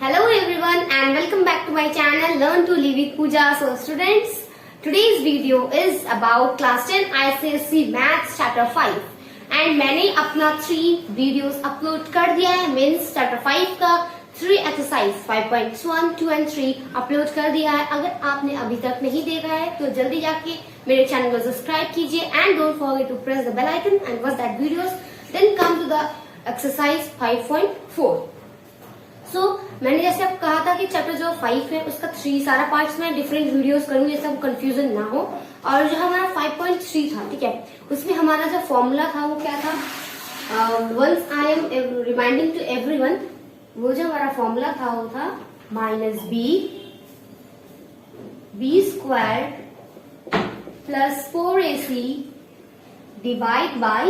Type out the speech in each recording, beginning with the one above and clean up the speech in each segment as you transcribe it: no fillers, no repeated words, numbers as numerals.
Hello everyone and welcome back to my channel Learn to Live with Pooja. So students, today's video is about class 10 ICSE Maths chapter 5 and मैंने अपना 3 videos upload कर दिया है. Means chapter 5 का 3 exercise 5.1, 2 and 3 upload कर दिया है. अगर आपने अभी तक नहीं देखा है तो जल्दी जाके मेरे चैनल को सब्सक्राइब कीजिए and don't forget to press the bell icon and watch that videos. Then come to the exercise 5.4. So मैंने जैसे अब कहा था कि चैप्टर जो 5 है उसका 3 सारा पार्ट्स में डिफरेंट वीडियोस करूंगी जैसे कंफ्यूजन ना हो. और जो हमारा 5.3 था, ठीक है, उसमें हमारा जो फॉर्मूला था वो क्या था. Once I am reminding to everyone, वो जो हमारा फॉर्मूला था वो था -b square plus 4ac divide by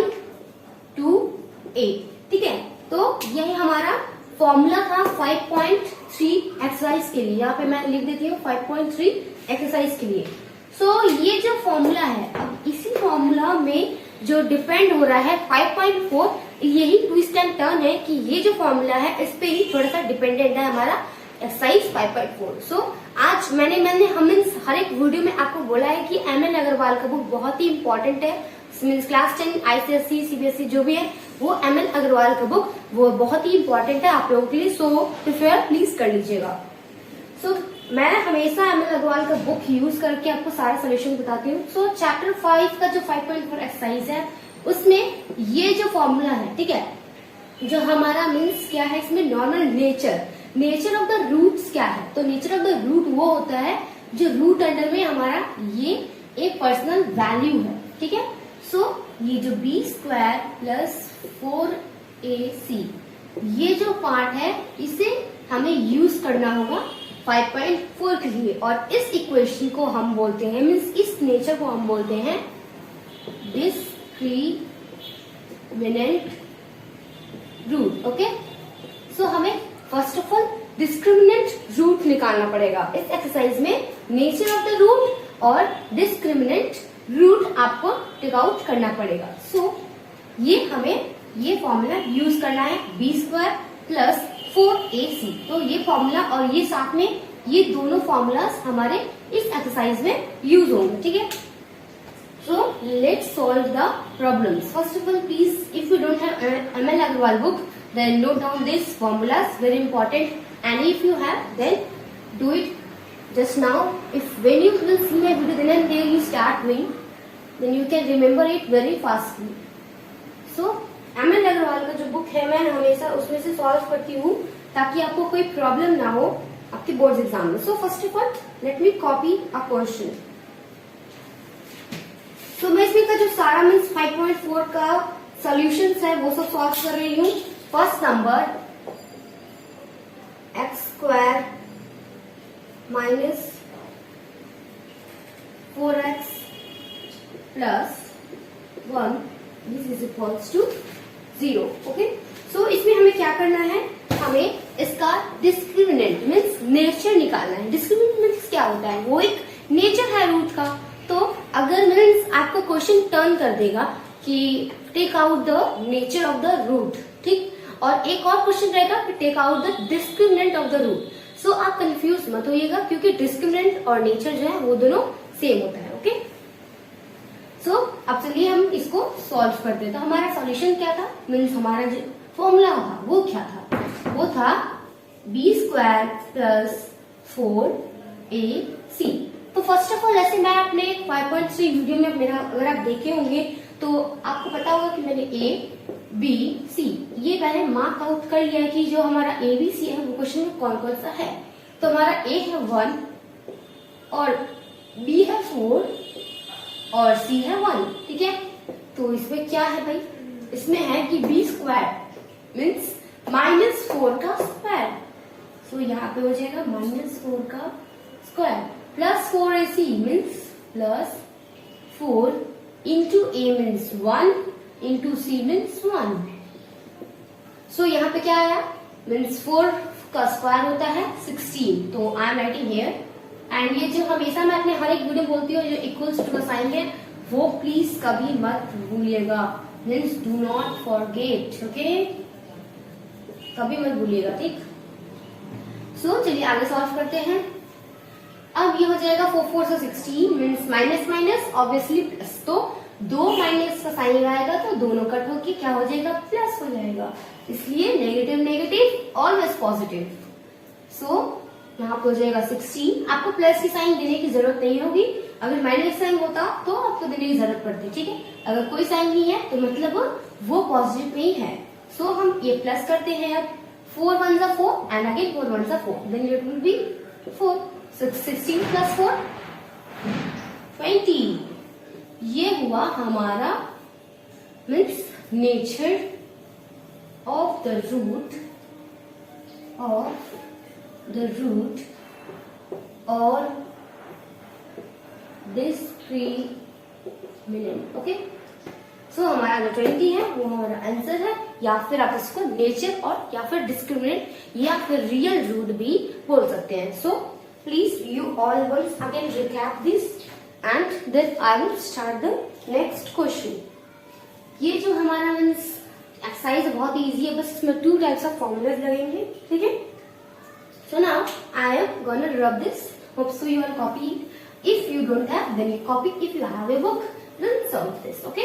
2a. ठीक है, तो यही हमारा फॉर्मूला था 5.3 एक्सरसाइज के लिए. यहाँ पे मैं लिख देती हूँ 5.3 एक्सरसाइज के लिए. सो ये जो फॉर्मूला है, अब इसी फॉर्मूला में जो डिपेंड हो रहा है 5.4, यही ट्विस्ट एंड टर्न है कि ये जो फॉर्मूला है इस पे ही थोड़ा सा डिपेंडेंट है हमारा एक्सरसाइज 5.4. सो आज मैंने हम हर एक वीडियो में आपको बोला है कि MN अग्रवाल का बुक बहुत ही इंपॉर्टेंट है. मीन्स क्लास 10 ICSE CBSE जो भी है वो MN अग्रवाल का बुक वो बहुत ही इंपॉर्टेंट है आप लोगों के लिए. सो प्रिफेयर प्लीज कर लीजिएगा. सो मैं हमेशा MN अग्रवाल का बुक यूज करके आपको सारे सोल्यूशन बताती हूँ. सो चैप्टर 5 का जो 5.4 एक्सरसाइज है उसमें ये जो फॉर्मूला है, ठीक है, जो हमारा मीन्स क्या है, इसमें normal nature of the roots क्या है. तो नेचर ऑफ द रूट वो होता है जो रूट अंडर में हमारा ये एक पर्सनल वैल्यू है. ठीक है, सो ये जो b स्क्वायर प्लस 4ac ये जो पार्ट है इसे हमें यूज करना होगा 5.4 के लिए. और इस इक्वेशन को हम बोलते हैं, मीन्स इस नेचर को हम बोलते हैं डिस्क्रिमिनेंट रूट. ओके, सो हमें first of all discriminant root निकालना पड़ेगा इस एक्सरसाइज में. नेचर ऑफ द रूट और डिस्क्रिमिनेंट रूट आपको टेक आउट करना पड़ेगा. सो ये हमें ये फॉर्मूला यूज करना है b स्क्वायर प्लस 4ac. तो ये फॉर्मूला और ये साथ में ये दोनों फॉर्मूलाज हमारे इस एक्सरसाइज में यूज होंगे. ठीक है, so let's solve the problems. First of all please if you don't have MN Agarwal book then note down this formulas, very important. And if you have then do it just now. If when you will see my video then and there you start doing, then you can remember it very fastly. So MN Agarwal का जो book है मैं हमेशा उसमें से solve करती हूँ ताकि आपको कोई प्रॉब्लम ना हो आपके बोर्ड एग्जाम में. सो first of all let me copy a question. तो मैं इसमें का जो सारा मीन्स 5.4 का सॉल्यूशंस है वो सब सॉल्व कर रही हूँ. First number x square minus 4x plus 1 this is equals to 0. Okay, so इसमें हमें क्या करना है, हमें इसका डिस्क्रिमिनेंट मीन्स नेचर निकालना है. डिस्क्रिमिनेंट मीन्स क्या होता है, वो एक नेचर है रूट का. तो अगर मीन्स आपको क्वेश्चन टर्न कर देगा कि take out the nature of the root, ठीक, और एक और क्वेश्चन रहेगा कि take out the discriminant of the root. So आप कंफ्यूज मत होइएगा क्योंकि डिस्क्रिमिनेंट और नेचर जो है वो दोनों सेम होता है. ओके, सो अब चलिए हम इसको सॉल्व करते हैं. तो हमारा सॉल्यूशन क्या था, मीन्स हमारा जो फॉर्मूला था वो क्या था, वो था b स्क्वायर प्लस 4ac. तो फर्स्ट ऑफ ऑल ऐसे मैं अपने 5.3 वीडियो में मेरा अगर आप देखे होंगे तो आपको पता होगा कि मैंने a b c ये मैंने मार्क आउट कर लिया है कि जो हमारा a b c है वो क्वेश्चन में कौन कौन सा है. तो हमारा a है 1 और b है 4 और c है 1. ठीक है, तो इसमें क्या है भाई, इसमें है कि b स्क्वायर मीन्स -4 का स्क्वायर. सो यहाँ पे हो जाएगा -4 का square plus 4ac means plus 4 into a means 1 into c means 1. सो यहाँ पे क्या आया, मीन्स 4 का स्क्वायर होता है 16. तो I am writing here. And ये जो हमेशा मैं अपने हर एक वीडियो बोलती हूँ जो इक्वल्स टू का साइन है वो प्लीज कभी मत भूलिएगा. Means do not forget. Okay, कभी मत भूलिएगा. ठीक, सो चलिए आगे सॉल्व करते हैं। अब ये हो जाएगा 4 4 से 16 means minus minus obviously plus, तो दो माइनस का साइन आएगा तो दोनों कट होके क्या हो जाएगा, प्लस हो जाएगा। इसलिए नेगेटिव नेगेटिव ऑलवेज पॉजिटिव। सो यहाँ पे हो जाएगा 16। आपको प्लस की साइन देने की जरूरत नहीं होगी, अगर माइनस साइन होता तो आपको देने की जरूरत पड़ती, ठीक है। अगर कोई साइन नहीं है तो मतलब वो पॉजिटिव नहीं है। सो हम ये प्लस करते हैं। अब 4 1 जा 4 एंड अगेन 4 1 जा 4, then it will be 4। 16 plus 4 20। ये हुआ हमारा means nature of the root और डिस्क्रिमिनेंट। ओके, सो हमारा जो 20 है वो हमारा आंसर है, या फिर आप इसको नेचर और या फिर डिस्क्रिमिनेंट या फिर रियल रूट भी बोल सकते हैं। So please you all once again recap this and then I will start the next question. ये जो हमारा मीन्स एक्सरसाइज बहुत इजी है, बस इसमें 2 टाइप्स ऑफ फॉर्मूलाज लगेंगे, ठीक है। So now I am gonna rub this. Hope so you are copying. If you don't have, then you copy. If you have a book, then solve this. Okay?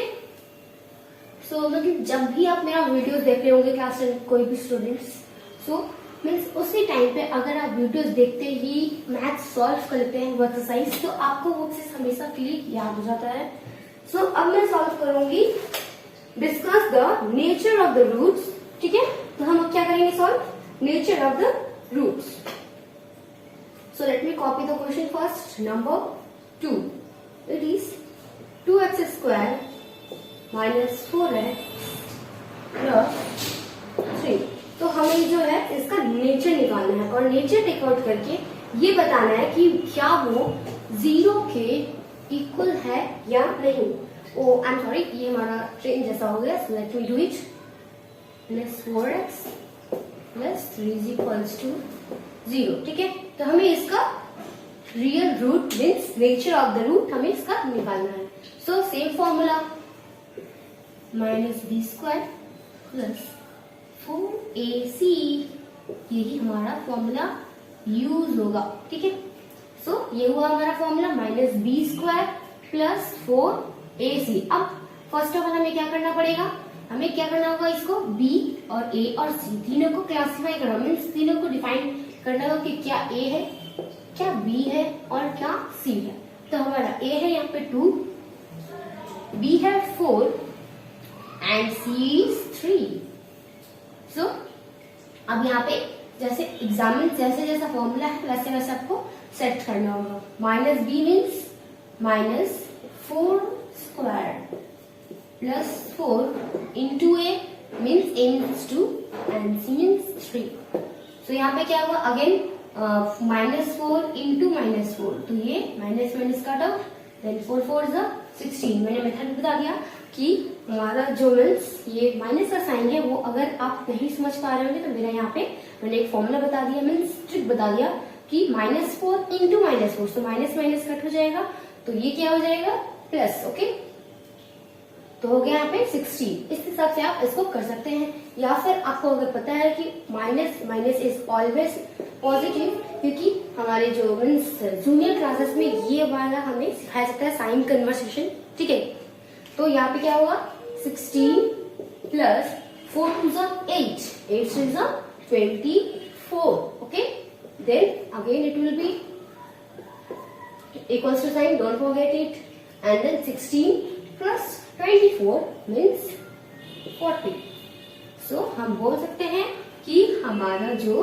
So मतलब जब भी आप मेरा videos देख रहे होंगे क्लास में कोई भी स्टूडेंट्स, so मीन्स उसी टाइम पे अगर आप वीडियोस देखते ही मैथ सॉल्व कर लेते हैं वो एक्सरसाइज, तो आपको वो चीज हमेशा क्लिक याद हो जाता है। सो अब मैं सॉल्व करूंगी discuss the nature of the roots, ठीक है। तो हम अब क्या करेंगे, solve nature of the roots. So let me copy the question first. Number 2. It is 2x square minus 4x plus 3. तो हमें जो है इसका नेचर निकालना है और नेचर टेक आउट करके ये बताना है कि क्या वो 0 के इक्वल है या नहीं। ओ आई एम सॉरी, ये हमारा ट्रेन जैसा हो गया। So let me do it. Plus 4x plus 3 is equals to 0, ठीक है। तो हमें इसका real root means nature of the root हमें इसका निकालना है। So same formula minus b square plus 4ac, यही हमारा फॉर्मूला यूज होगा, ठीक है। सो ये हुआ हमारा formula minus b square plus 4ac। अब फर्स्ट ऑफ ऑल हमें क्या करना पड़ेगा, हमें क्या करना होगा, इसको b और a और c तीनों को क्लासिफाई करना, मीन्स तीनों को डिफाइन करना होगा कि क्या a है, क्या b है और क्या c है। तो हमारा a है यहाँ पे 2, b है 4 एंड c is 3। सो अब यहाँ पे जैसे एग्जाम में जैसे जैसा फॉर्मूला है वैसे वैसे आपको सेट करना होगा। Minus b means minus 4 square plus 4 into a means a means 2 and c means 3. So यहाँ पे क्या हुआ, अगेन -4 into -4, तो ये minus minus cut out, then 4 4 is 16। मैंने मेथड बता दिया कि हमारा जो मीन्स ये माइनस का साइन है वो अगर आप नहीं समझ पा रहे होंगे तो मेरा यहाँ पे मैंने एक फॉर्मूला बता दिया, मीन्स ट्रिक बता दिया कि -4 into -4, तो माइनस माइनस कट हो जाएगा, तो ये क्या हो जाएगा, प्लस। ओके, तो हो गया यहाँ पे 16। इस हिसाब से आप इसको कर सकते हैं, या फिर आपको अगर पता है कि minus minus is always positive, क्योंकि हमारे जो मीन्स जूनियर क्लासेस में ये वाला हमें सिखाया जाता है साइन कन्वर्सेशन, ठीक है। तो यहाँ पे क्या हुआ, 16 plus 4 2 8, 8 6 24। Okay, then again it will be equals to sign, don't forget it, and then 16 plus 24 means 40. So हम बोल सकते हैं कि हमारा जो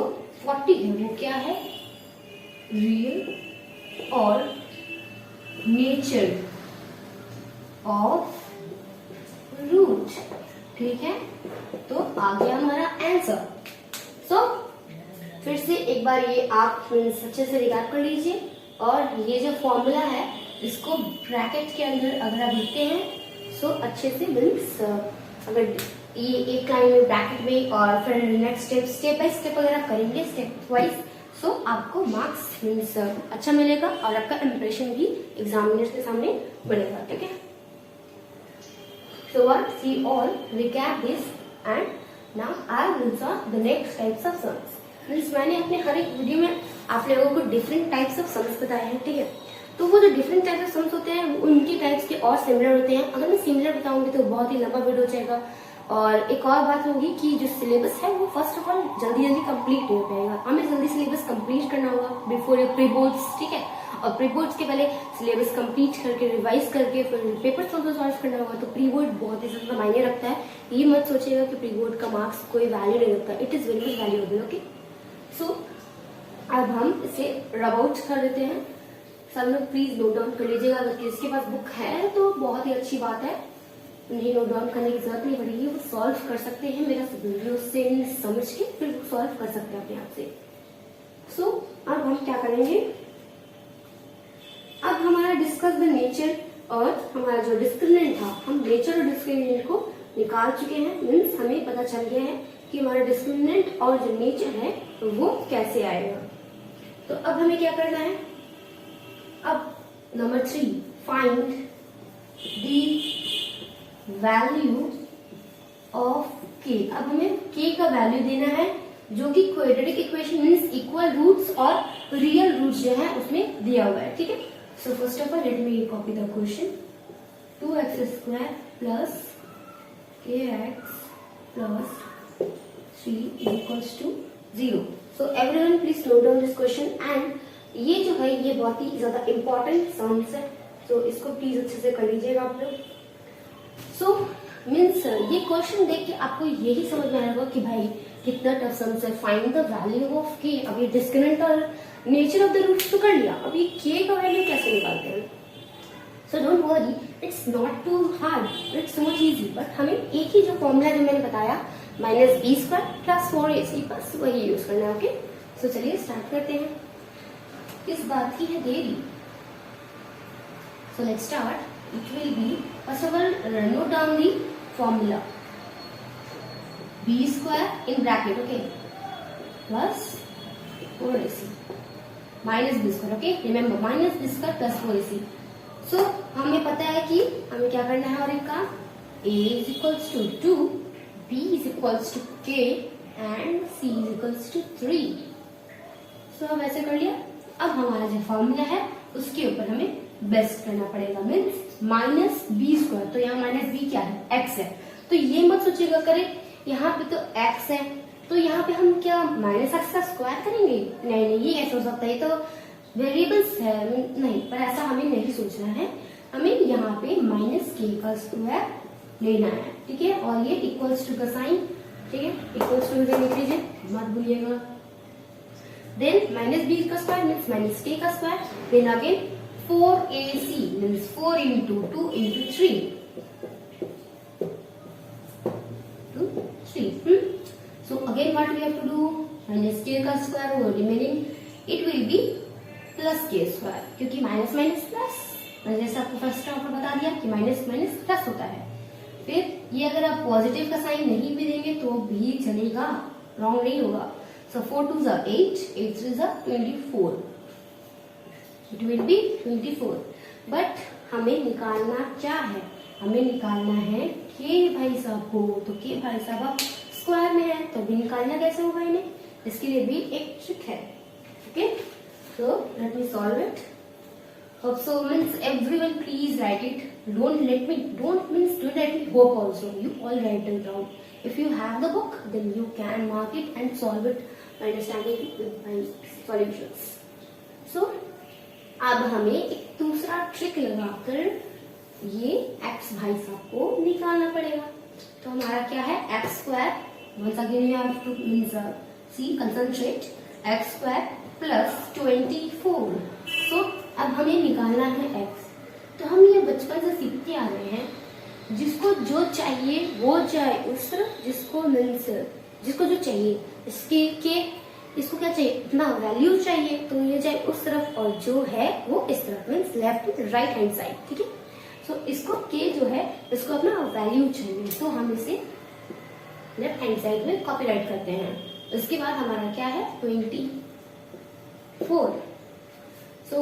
40 है वो क्या है, रियल और नेचर ऑफ रूट, ठीक है। तो आ गया हमारा आंसर। सो फिर से एक बार ये आप अच्छे से रिकॉर्ड कर लीजिए, और ये जो फॉर्मूला है इसको ब्रैकेट के अंदर अगर आप लिखते हैं सो अच्छे से मीन्स अगर ये एक लाइन में ब्रैकेट में और फिर नेक्स्ट स्टेप बाय स्टेप अगर आप करेंगे स्टेप वाइज, सो आपको मार्क्स मीन्स अच्छा मिलेगा और आपका इम्प्रेशन भी एग्जामिनर्स के सामने बढ़ेगा, ठीक है। सो what we all recap this and now I will solve the next types of sums. Means मैंने अपने हर एक वीडियो में आप लोगों को डिफरेंट टाइप्स ऑफ सम्स बताए हैं, ठीक है। तो वो जो डिफरेंट टाइप्स ऑफ सम्स होते हैं उनके टाइप्स के और सिमिलर होते हैं। अगर मैं सिमिलर बताऊंगी तो बहुत ही लंबा वीडियो हो जाएगा। और एक और बात होगी कि जो सिलेबस है वो फर्स्ट ऑफ ऑल जल्दी जल्दी कंप्लीट नहीं हो पाएगा। हमें जल्दी सिलेबस कंप्लीट करना होगा बिफोर योर प्री बोर्ड्स, ठीक है। और प्री बोर्ड्स के पहले सिलेबस कंप्लीट करके रिवाइज करके फिर पेपर सॉल्व करना होगा। तो प्री बोर्ड बहुत ही ज्यादा मायने रखता है। ये मत सोचिएगा कि प्री बोर्ड का मार्क्स कोई वैल्यू नहीं रखता। It is very much valuable, okay. So अब हम इसे रब आउट कर देते हैं। सब लोग प्लीज नोट डाउन कर लीजिएगा। अगर किसके पास बुक है तो बहुत ही अच्छी बात है, उन्हें नोट डाउन करने की जरूरत नहीं पड़ेगी, वो सॉल्व कर सकते हैं मेरा वीडियो से समझ के, फिर सॉल्व कर सकते हैं अपने आप से। सो अब हम क्या करेंगे, अब हमारा डिस्कस द नेचर और हमारा जो डिस्क्रिमिनेंट था, हम नेचर और डिस्क्रिमिनेंट को निकाल चुके हैं। मीन्स हमें पता चल गया है कि हमारा डिस्क्रिमिनेंट और जो नेचर है वो कैसे आएगा। तो अब हमें क्या करना है, अब number 3, find the value of के। अब हमें के का वैल्यू देना है जो कि quadratic equation means equal roots और रियल रूट्स जो है उसमें दिया हुआ है, ठीक है। So first of all let me copy the question. 2x² plus kx plus 3 equals to 0। So everyone please note down this question. And ये जो है ये बहुत ही ज्यादा इंपॉर्टेंट सम्स है, तो इसको प्लीज अच्छे से कर लीजिएगा आप लोग। सो मीन्स ये क्वेश्चन देख के आपको यही समझ में आएगा कि भाई कितना टफ सम्स है। फाइंड द वैल्यू ऑफ के। अब ये डिस्क्रिमिनेंट और नेचर ऑफ द रूट्स तो कर लिया, अब ये के का वैल्यू कैसे निकालते हैं। So don't worry, it's not too hard, it's so much easy. But हमें एक ही जो फॉर्मूला जो मैंने बताया -b² प्लस 4ac, बस वही यूज करना है, ओके। सो चलिए स्टार्ट करते हैं। किस बात की है देरी। So let's start. It will be, first of all, note down the formula. b² in bracket, okay, plus 4ac minus b², okay. Remember, minus b² plus 4ac. So हमें पता है कि हमें क्या करना है और एक का a is equals to 2, b is equals to k and c is equals to 3. So अब ऐसे कर लिया। अब हमारा जो फॉर्मूला है उसके ऊपर हमें बेस्ट करना पड़ेगा, मीन्स -b²। तो यहाँ -b क्या है, x है। तो ये मत सोचिएगा करे यहाँ पे तो x है तो यहाँ पे हम क्या -x का स्क्वायर करेंगे, नहीं नहीं, ये ऐसा हो सकता है, तो वेरिएबल्स है नहीं, पर ऐसा हमें नहीं सोचना है। हमें यहाँ पे -k का स्क्वायर लेना है, ठीक है। और ये इक्वल्स टू का साइन, ठीक है, इक्वल्स टू लिख लीजिए, मत भूलिएगा। देन -b का स्क्वायर मीन्स -k का square, then again 4ac means 4 into 2 into 3 to 3. So again what we have to do, -k का स्क्वायर और remaining it will be plus k square, क्योंकि minus minus plus, मैंने जैसे आपको first of बता दिया कि माइनस माइनस प्लस होता है। फिर ये अगर आप पॉजिटिव का साइन नहीं भी देंगे तो भी चलेगा, रॉन्ग नहीं होगा। So 4 2s are 8, 8 3s are 24. It will be 24. But हमें निकालना क्या है, हमें निकालना है के भाई साहब को। तो के भाई साहब अब स्क्वायर में है तो भी निकालना कैसे होगा इन्हें, इसके लिए भी एक ट्रिक है, okay. So let me solve it. Hope so means everyone please write it. Don't means do let me hope also. You all write it down. If you have the book, then you can mark it and solve it by understanding with my solutions. So अब हमें एक दूसरा trick लगाकर ये x भाई साहब को निकालना पड़ेगा। तो हमारा क्या है, x², once again you have to means see concentrate, x² plus 24. So अब हमें निकालना है x। तो हम ये बचपन से सीखते आ रहे हैं, जिसको जो चाहिए वो जाए उस तरफ, जिसको मीन्स जिसको जो चाहिए इसके के इसको क्या चाहिए, इतना वैल्यू चाहिए तो ये जाए उस तरफ, और जो है वो इस तरफ means left right hand side, ठीक है। सो इसको के जो है इसको अपना वैल्यू चाहिए, तो हम इसे लेफ्ट हैंड साइड में कॉपी राइट करते हैं। उसके बाद हमारा क्या है 24। So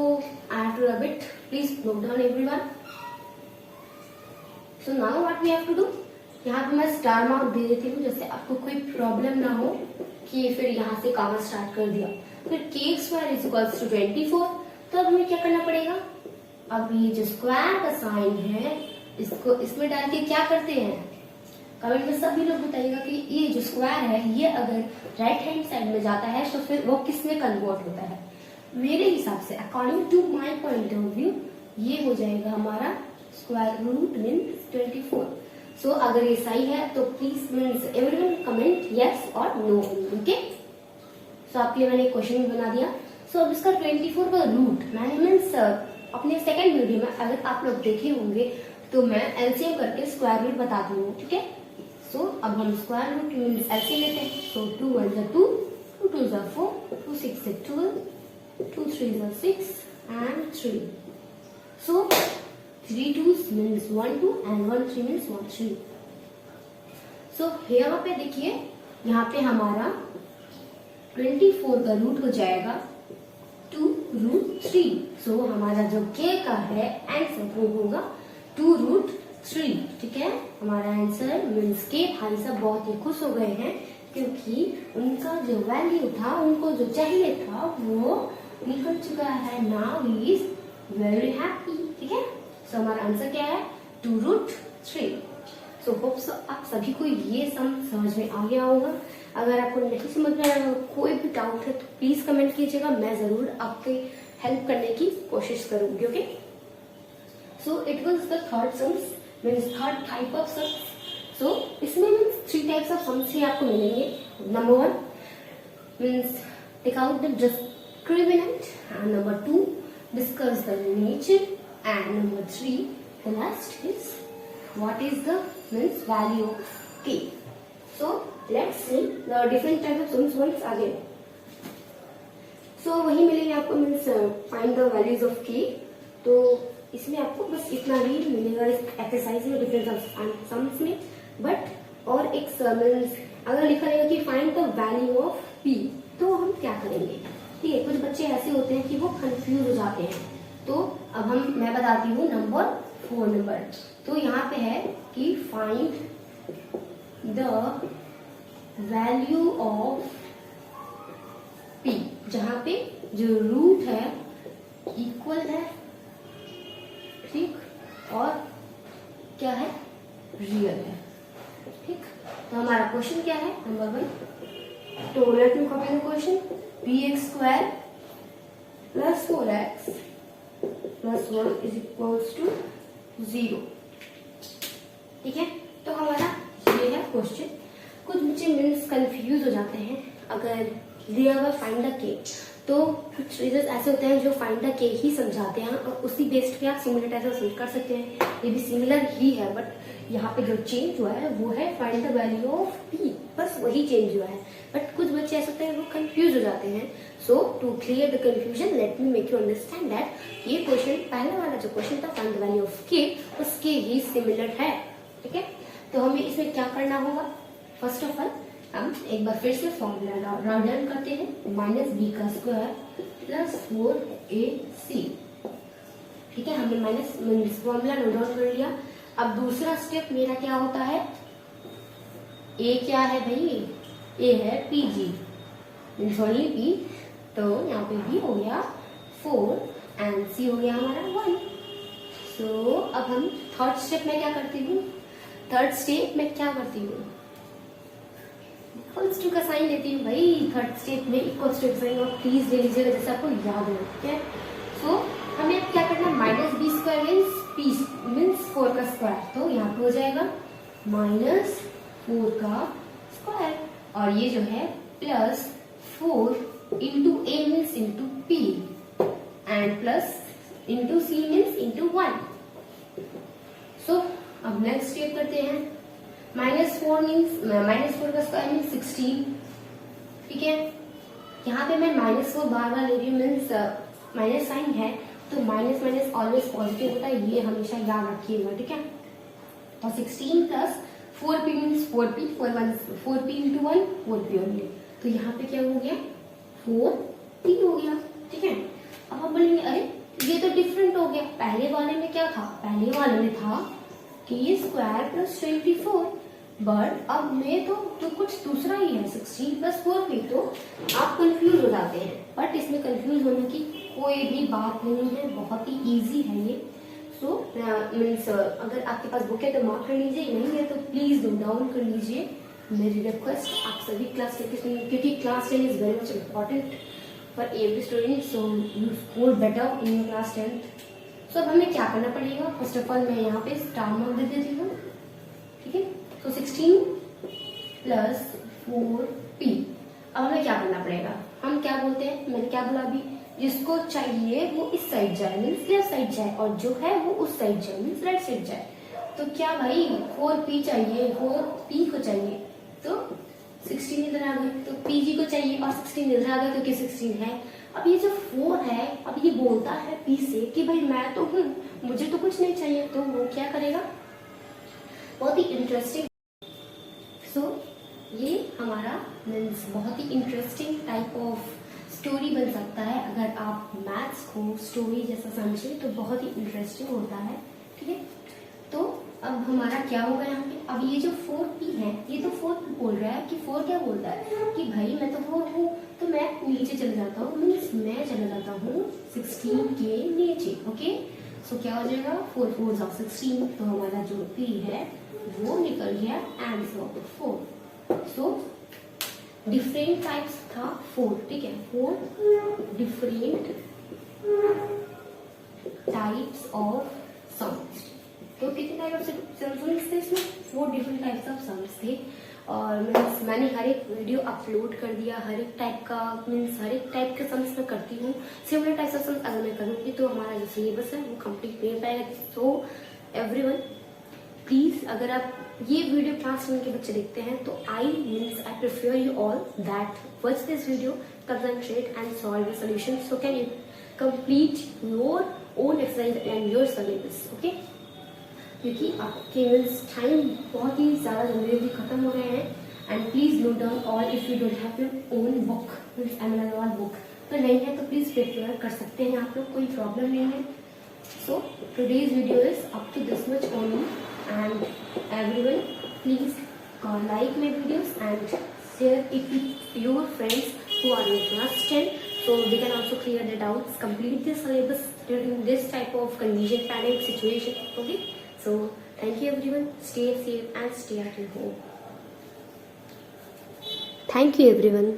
I have to rub it, please note down everyone. So now what we have to do, यहाँ पे मैं स्टार मार्क दे देती हूँ, जैसे आपको कोई प्रॉब्लम ना हो कि फिर यहाँ से कॉमा स्टार्ट कर दिया, फिर के स्क्वायर इज इक्वल्स टू 24। तो अब हमें क्या करना पड़ेगा, अब ये जो स्क्वायर का साइन है इसको इसमें डाल के क्या करते हैं, कमेंट में सभी लोग बताइएगा कि ये जो स्क्वायर है ये अगर राइट हैंड साइड में जाता है तो फिर वो किस में कन्वर्ट होता है। मेरे हिसाब से according to my point of view ये हो जाएगा हमारा स्क्वायर रूट मीन्स 24। सो अगर ये सही है तो please means everyone comment yes और नो। ओके, सो आपके लिए मैंने क्वेश्चन बना दिया। सो अब इसका 24 का रूट मैंने मीन्स अपने सेकंड वीडियो में अगर आप लोग देखे होंगे तो मैं एलसीएम करके स्क्वायर रूट बताती हूँ। ठीक है, सो अब हम स्क्वायर रूट मीन्स एलसीएम लेते हैं। सो 2 1 जा 2, 2 2 जा 4, 2 6 जा 12, 2 3 जा 6 and 3. So 3 2s means 1 2 and 1 3 means 1 3. So यहाँ पे देखिए, यहाँ पे हमारा 24 का रूट हो जाएगा 2 रूट 3। सो हमारा जो k का है आंसर वो होगा 2 रूट 3। ठीक है, हमारा आंसर मीन्स के भाई साहब बहुत ही खुश हो गए हैं क्योंकि उनका जो वैल्यू था, उनको जो चाहिए था वो निकल चुका है। Now he is very happy. ठीक है, सो हमारा आंसर क्या है 2 रूट 3। सो होप सो आप सभी को ये समझ में आ गया होगा। अगर आपको नहीं समझ में आया होगा, कोई भी डाउट है तो प्लीज कमेंट कीजिएगा, मैं जरूर आपकी हेल्प करने की कोशिश करूंगी। Okay, so it was the third sums means third type of sums. So इसमें मीन्स 3 टाइप्स ऑफ सम्स ही आपको मिलेंगे। Number 1 means take out the discriminant, and number 2 discuss the nature, and number 3 the last is what is the means value of k. So let's see the different type of sums once again. So वही मिलेंगे आपको means find the values of k। तो इसमें आपको बस इतना ही मिलेगा इस एक्सरसाइज में, डिफरेंट सम्स में। बट और एक मीन्स अगर लिखा रहेगा कि find the value of p, तो हम क्या करेंगे। ठीक है, कुछ बच्चे ऐसे होते हैं कि वो कंफ्यूज हो जाते हैं। तो अब मैं बताती हूँ नंबर 4 नंबर। तो यहाँ पे है कि find the value of p, जहाँ पे जो रूट है इक्वल है, ठीक, और क्या है रियल है। ठीक, तो हमारा क्वेश्चन क्या है नंबर 1। तो late me copy the question. px square plus 4x plus 1 is equals to 0। ठीक है, तो हमारा ये है क्वेश्चन। कुछ बच्चे मीन्स कंफ्यूज हो जाते हैं अगर दिया हुआ फाइंड द के, तो कुछ रीजर्स ऐसे होते हैं जो फाइंड द के ही समझाते हैं और उसी बेस्ड पे आप सिमिलर ऐसा सोल्व कर सकते हैं। ये भी सिमिलर ही है, बट यहाँ पे जो चेंज हुआ है वो है find the value of p, बस वही चेंज हुआ है। बट कुछ बच्चे ऐसे होते हैं वो कंफ्यूज हो जाते हैं। So to clear the confusion let me make you understand that ये क्वेश्चन पहले वाला जो क्वेश्चन था find the value of k उसके ही सिमिलर है। ठीक है, तो हमें इसमें क्या करना होगा, फर्स्ट ऑफ ऑल हम एक बार फिर से फॉर्मूला रन करते हैं। माइनस बी का स्क्वायर प्लस 4ac। ठीक है, हमने माइनस फॉर्मूला नोट डाउन कर लिया। अब दूसरा स्टेप मेरा क्या होता है, ए क्या है भाई, ए है pg सॉरी p, तो यहाँ पे b हो गया 4 एंड c हो गया हमारा 1। सो अब हम थर्ड स्टेप में क्या करती हूँ, थर्ड स्टेप में क्या करती हूँ, इक्वल्स टू का साइन लेती हूँ भाई। थर्ड स्टेप में इक्वल्स टू का साइन और प्लीज ले लीजिएगा जैसे आपको याद हो। ठीक है, सो हमें अब क्या करना है, minus b square means p means 4 का स्क्वायर, तो यहाँ पे हो जाएगा माइनस 4 का स्क्वायर और ये जो है plus 4 into a means into p and plus into c means into 1। So अब नेक्स्ट स्टेप करते हैं। माइनस 4 का स्क्वायर मीन्स 16। ठीक है, यहाँ पे मैं माइनस 4 बार बार ले रही हूँ मीन्स माइनस साइन है, तो माइनस माइनस ऑलवेज पॉजिटिव होता है, ये हमेशा याद रखिएगा। ठीक है, और 16 plus 4p means 4p, 4p into 1 4p only, तो यहाँ पे क्या हो गया 4p हो गया। ठीक है, अब हम बोलेंगे अरे ये तो डिफरेंट हो गया, पहले वाले में क्या था, पहले वाले में था k स्क्वायर प्लस 24, बट अब में तो कुछ दूसरा ही है, 16 प्लस 4p, तो आप कंफ्यूज हो जाते हैं। बट इसमें कंफ्यूज होने की कोई भी बात नहीं है, बहुत ही इजी है ये। सो मीन्स अगर आपके पास बुक है तो मार्क कर लीजिए, नहीं है तो प्लीज नोट डाउन कर लीजिए। मेरी रिक्वेस्ट आप सभी क्लास 10, क्योंकि class 10 is very much important for every student, so you score better in your class 10। सो अब हमें क्या करना पड़ेगा, फर्स्ट ऑफ ऑल मैं यहाँ पे स्टार मार्क दे देती हूँ, ठीक है। तो 16 प्लस 4p, अब हमें क्या करना पड़ेगा, हम क्या बोलते हैं, मैंने क्या बोला अभी, जिसको चाहिए वो इस साइड जाए मीन्स लेफ्ट साइड जाए, और जो है वो उस साइड जाए मीन्स राइट साइड जाए। तो क्या भाई 4p चाहिए, 4p को चाहिए, तो 16 इधर आ गई, तो pg को चाहिए और 16 इधर आ गया क्योंकि 16 है। अब ये जो 4 है, अब ये बोलता है p से कि भाई मैं तो हूँ, मुझे तो कुछ नहीं चाहिए, तो वो क्या करेगा, बहुत ही इंटरेस्टिंग। सो ये हमारा मीन्स बहुत ही इंटरेस्टिंग टाइप ऑफ स्टोरी बन सकता है। अगर आप मैथ्स को स्टोरी जैसा समझे तो बहुत ही इंटरेस्टिंग होता है, ठीक है। तो अब हमारा क्या होगा यहाँ पे, अब ये जो 4p है, ये तो 4p बोल रहा है कि 4 क्या बोलता है कि भाई मैं तो 4 हूँ, तो मैं नीचे चले जाता हूँ, मीन्स मैं चले जाता हूँ 16 के नीचे, ओके। सो क्या हो जाएगा, 4 4 16, तो हमारा जो p है वो निकल गया answer of 4। So different types था 4, ठीक है, 4 डिफरेंट टाइप्स ऑफ सम्स। तो कितने टाइप ऑफ सम्स थे इसमें, 4 डिफरेंट टाइप्स ऑफ सम्स थे। और मैंने हर एक वीडियो अपलोड कर दिया, हर एक टाइप का मीन्स हर एक टाइप के सम्स मैं करती हूँ। सिमिलर टाइप्स ऑफ सम्स अगर मैं करूँगी तो हमारा जो सिलेबस है वो कंप्लीट नहीं हो पाएगा। सो एवरीवन प्लीज, अगर आप ये वीडियो क्लास 1 के बच्चे देखते हैं तो I prefer you all that watch this video, concentrate and solve the solution, so can you complete your own exercise and your syllabus, okay. क्योंकि आपके मीन्स टाइम बहुत ही ज़्यादा जल्दी खत्म हो रहे हैं, and please note down all if you don't have your own book means MLR book, तो नहीं है तो प्लीज प्रिपेयर कर सकते हैं आप लोग, कोई प्रॉब्लम नहीं है। So today's video is up to this much only, and everyone please like my videos and share it with your friends who are in class 10, so they can also clear their doubts, complete their syllabus during this type of confusion panic situation, okay. So thank you everyone, stay safe and stay at your home. Thank you everyone.